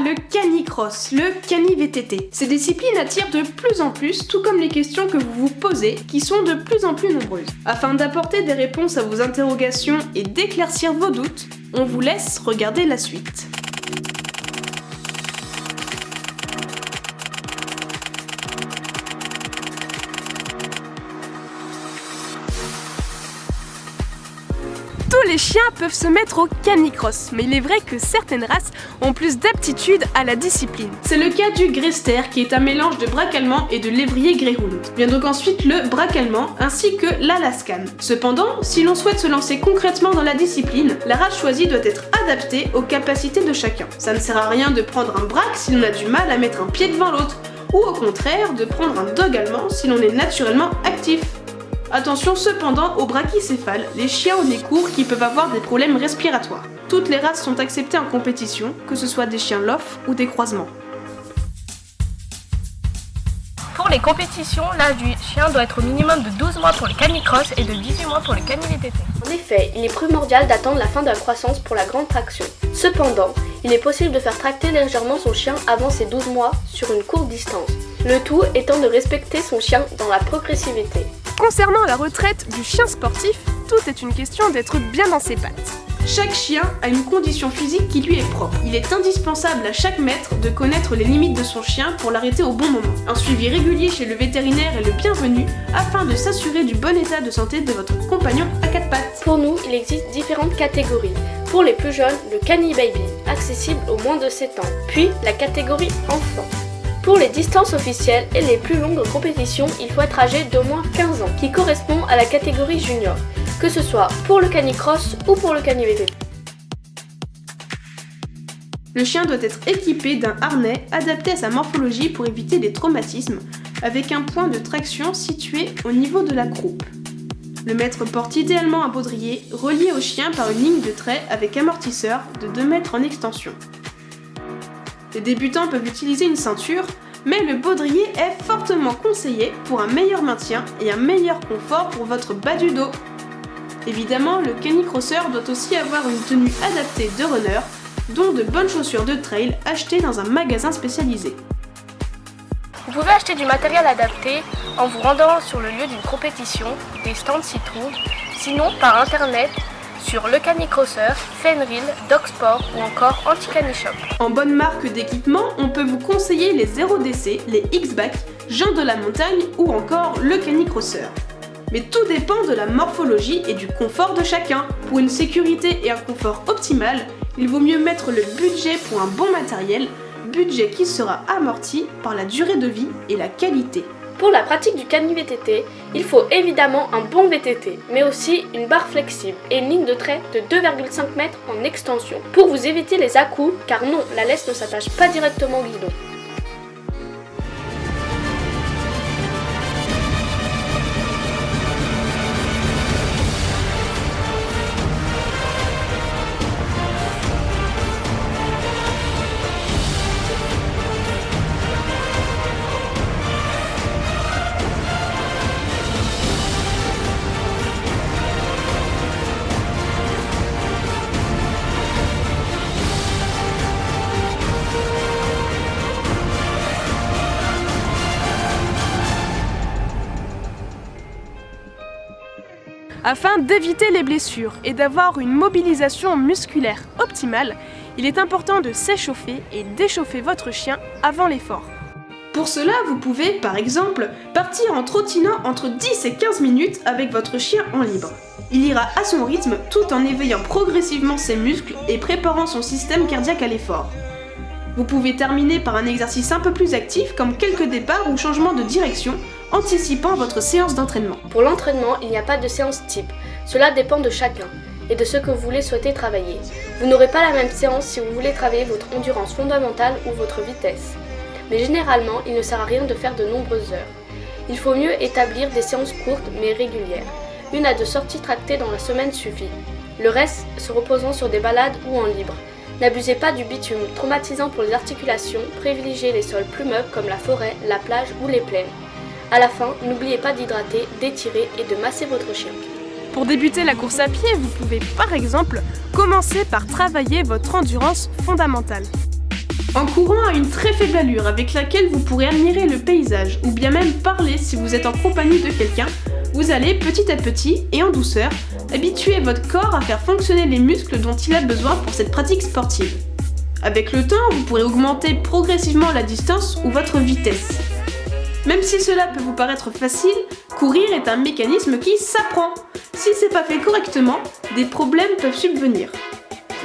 le canicross, le cani-VTT. Ces disciplines attirent de plus en plus, tout comme les questions que vous vous posez, qui sont de plus en plus nombreuses. Afin d'apporter des réponses à vos interrogations et d'éclaircir vos doutes, on vous laisse regarder la suite. Tous les chiens peuvent se mettre au canicross, mais il est vrai que certaines races ont plus d'aptitude à la discipline. C'est le cas du Gréster, qui est un mélange de braque allemand et de lévrier Greyhound. Vient donc ensuite le braque allemand, ainsi que l'Alaskan. Cependant, si l'on souhaite se lancer concrètement dans la discipline, la race choisie doit être adaptée aux capacités de chacun. Ça ne sert à rien de prendre un braque si l'on a du mal à mettre un pied devant l'autre, ou au contraire de prendre un dog allemand si l'on est naturellement actif. Attention cependant aux brachycéphales, les chiens au nez court qui peuvent avoir des problèmes respiratoires. Toutes les races sont acceptées en compétition, que ce soit des chiens lof ou des croisements. Pour les compétitions, l'âge du chien doit être au minimum de 12 mois pour le canicross et de 18 mois pour le cani-VTT. En effet, il est primordial d'attendre la fin de la croissance pour la grande traction. Cependant, il est possible de faire tracter légèrement son chien avant ses 12 mois sur une courte distance. Le tout étant de respecter son chien dans la progressivité. Concernant la retraite du chien sportif, tout est une question d'être bien dans ses pattes. Chaque chien a une condition physique qui lui est propre. Il est indispensable à chaque maître de connaître les limites de son chien pour l'arrêter au bon moment. Un suivi régulier chez le vétérinaire est le bienvenu afin de s'assurer du bon état de santé de votre compagnon à quatre pattes. Pour nous, il existe différentes catégories. Pour les plus jeunes, le Cani Baby, accessible aux moins de 7 ans, puis la catégorie enfant. Pour les distances officielles et les plus longues compétitions, il faut être âgé d'au moins 15 ans, qui correspond à la catégorie junior, que ce soit pour le canicross ou pour le cani-VTT. Le chien doit être équipé d'un harnais adapté à sa morphologie pour éviter des traumatismes, avec un point de traction situé au niveau de la croupe. Le maître porte idéalement un baudrier relié au chien par une ligne de trait avec amortisseur de 2 mètres en extension. Les débutants peuvent utiliser une ceinture, mais le baudrier est fortement conseillé pour un meilleur maintien et un meilleur confort pour votre bas du dos. Évidemment, le canicrosseur doit aussi avoir une tenue adaptée de runner, dont de bonnes chaussures de trail achetées dans un magasin spécialisé. Vous pouvez acheter du matériel adapté en vous rendant sur le lieu d'une compétition, des stands s'y trouvent, sinon par internet sur Le Canicrosseur, Fenrir, Dogsport ou encore Anti-Canishop. En bonne marque d'équipement, on peut vous conseiller les 0DC, les X-Back, Jean de la Montagne ou encore le Canicrosseur. Mais tout dépend de la morphologie et du confort de chacun. Pour une sécurité et un confort optimal, il vaut mieux mettre le budget pour un bon matériel, budget qui sera amorti par la durée de vie et la qualité. Pour la pratique du cani-VTT, il faut évidemment un bon VTT, mais aussi une barre flexible et une ligne de trait de 2,5 mètres en extension, pour vous éviter les à-coups, car non, la laisse ne s'attache pas directement au guidon. Afin d'éviter les blessures et d'avoir une mobilisation musculaire optimale, il est important de s'échauffer et d'échauffer votre chien avant l'effort. Pour cela, vous pouvez, par exemple, partir en trottinant entre 10 et 15 minutes avec votre chien en libre. Il ira à son rythme tout en éveillant progressivement ses muscles et préparant son système cardiaque à l'effort. Vous pouvez terminer par un exercice un peu plus actif comme quelques départs ou changements de direction, anticipant votre séance d'entraînement. Pour l'entraînement, il n'y a pas de séance type. Cela dépend de chacun et de ce que vous voulez souhaiter travailler. Vous n'aurez pas la même séance si vous voulez travailler votre endurance fondamentale ou votre vitesse. Mais généralement, il ne sert à rien de faire de nombreuses heures. Il faut mieux établir des séances courtes mais régulières. 1 à 2 sorties tractées dans la semaine suffit. Le reste se reposant sur des balades ou en libre. N'abusez pas du bitume, traumatisant pour les articulations, privilégiez les sols plumeux comme la forêt, la plage ou les plaines. À la fin, n'oubliez pas d'hydrater, d'étirer et de masser votre chien. Pour débuter la course à pied, vous pouvez par exemple commencer par travailler votre endurance fondamentale. En courant à une très faible allure avec laquelle vous pourrez admirer le paysage ou bien même parler si vous êtes en compagnie de quelqu'un, vous allez petit à petit et en douceur habituer votre corps à faire fonctionner les muscles dont il a besoin pour cette pratique sportive. Avec le temps, vous pourrez augmenter progressivement la distance ou votre vitesse. Même si cela peut vous paraître facile, courir est un mécanisme qui s'apprend. Si c'est pas fait correctement, des problèmes peuvent subvenir.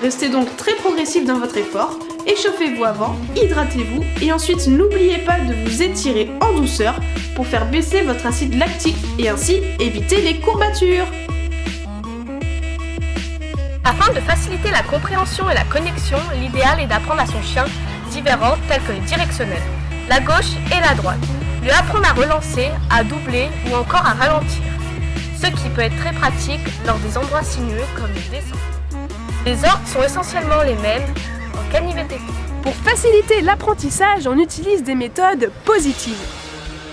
Restez donc très progressif dans votre effort, échauffez-vous avant, hydratez-vous et ensuite n'oubliez pas de vous étirer en douceur pour faire baisser votre acide lactique et ainsi éviter les courbatures. Afin de faciliter la compréhension et la connexion, l'idéal est d'apprendre à son chien divers ordres tels que les directionnels, la gauche et la droite, lui apprendre à relancer, à doubler ou encore à ralentir, ce qui peut être très pratique lors des endroits sinueux comme les descentes. Les ordres sont essentiellement les mêmes en caniveté. Pour faciliter l'apprentissage, on utilise des méthodes positives.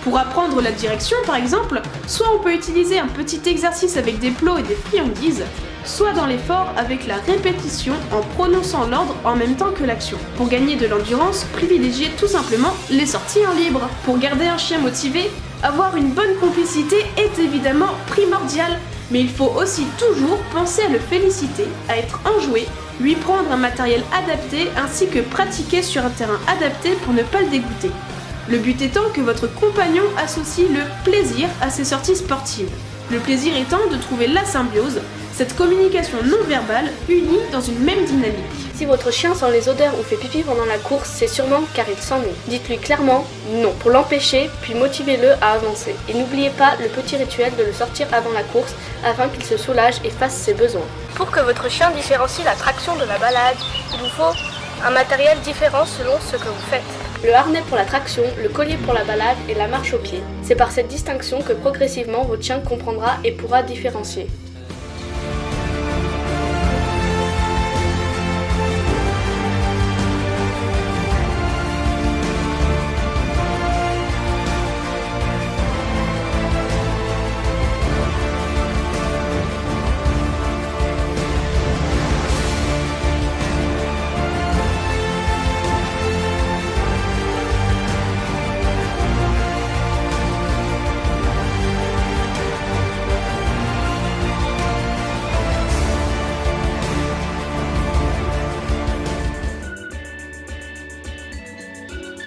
Pour apprendre la direction par exemple, soit on peut utiliser un petit exercice avec des plots et des friandises, soit dans l'effort avec la répétition en prononçant l'ordre en même temps que l'action. Pour gagner de l'endurance, privilégiez tout simplement les sorties en libre. Pour garder un chien motivé, avoir une bonne complicité est évidemment primordial, mais il faut aussi toujours penser à le féliciter, à être enjoué, lui prendre un matériel adapté ainsi que pratiquer sur un terrain adapté pour ne pas le dégoûter. Le but étant que votre compagnon associe le plaisir à ses sorties sportives. Le plaisir étant de trouver la symbiose, cette communication non verbale unie dans une même dynamique. Si votre chien sent les odeurs ou fait pipi pendant la course, c'est sûrement car il s'ennuie. Dites-lui clairement non pour l'empêcher, puis motivez-le à avancer. Et n'oubliez pas le petit rituel de le sortir avant la course afin qu'il se soulage et fasse ses besoins. Pour que votre chien différencie la traction de la balade, il vous faut un matériel différent selon ce que vous faites. Le harnais pour la traction, le collier pour la balade et la marche au pied. C'est par cette distinction que progressivement votre chien comprendra et pourra différencier.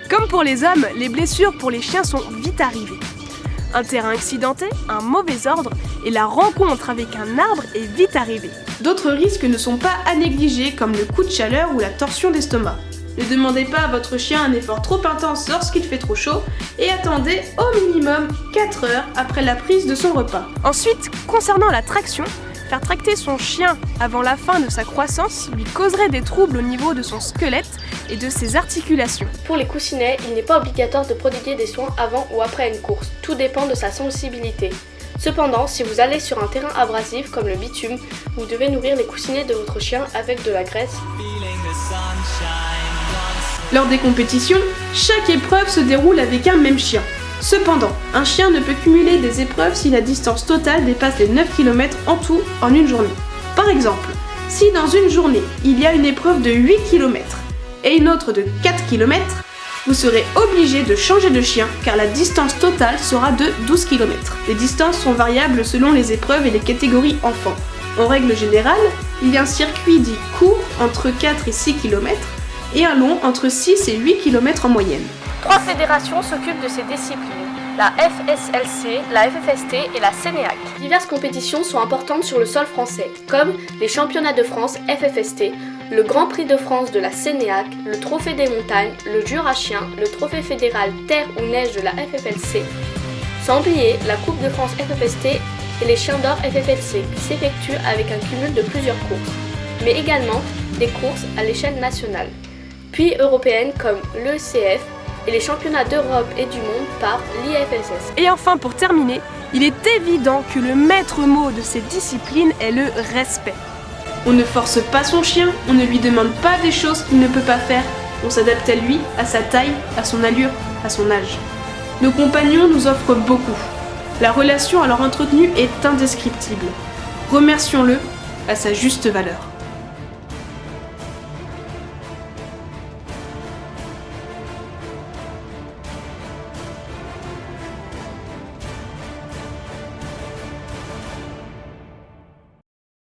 Comme pour les hommes, les blessures pour les chiens sont vite arrivées. Un terrain accidenté, un mauvais ordre et la rencontre avec un arbre est vite arrivée. D'autres risques ne sont pas à négliger comme le coup de chaleur ou la torsion d'estomac. Ne demandez pas à votre chien un effort trop intense lorsqu'il fait trop chaud et attendez au minimum 4 heures après la prise de son repas. Ensuite, concernant la traction, faire tracter son chien avant la fin de sa croissance lui causerait des troubles au niveau de son squelette et de ses articulations. Pour les coussinets, il n'est pas obligatoire de prodiguer des soins avant ou après une course, tout dépend de sa sensibilité. Cependant, si vous allez sur un terrain abrasif comme le bitume, vous devez nourrir les coussinets de votre chien avec de la graisse. Lors des compétitions, chaque épreuve se déroule avec un même chien. Cependant, un chien ne peut cumuler des épreuves si la distance totale dépasse les 9 km en tout en une journée. Par exemple, si dans une journée, il y a une épreuve de 8 km et une autre de 4 km, vous serez obligé de changer de chien car la distance totale sera de 12 km. Les distances sont variables selon les épreuves et les catégories enfants. En règle générale, il y a un circuit dit court entre 4 et 6 km et un long entre 6 et 8 km en moyenne. 3 fédérations s'occupent de ces disciplines, la FSLC, la FFST et la CNEAC. Diverses compétitions sont importantes sur le sol français, comme les championnats de France FFST, le Grand Prix de France de la CNEAC, le Trophée des montagnes, le Jurassien, le Trophée fédéral terre ou neige de la FFLC, sans oublier la Coupe de France FFST et les Chiens d'or FFLC qui s'effectuent avec un cumul de plusieurs courses, mais également des courses à l'échelle nationale, puis européennes comme l'ECF et les championnats d'Europe et du monde par l'IFSS. Et enfin, pour terminer, il est évident que le maître mot de ces disciplines est le respect. On ne force pas son chien, on ne lui demande pas des choses qu'il ne peut pas faire, on s'adapte à lui, à sa taille, à son allure, à son âge. Nos compagnons nous offrent beaucoup. La relation alors entretenue est indescriptible. Remercions-le à sa juste valeur.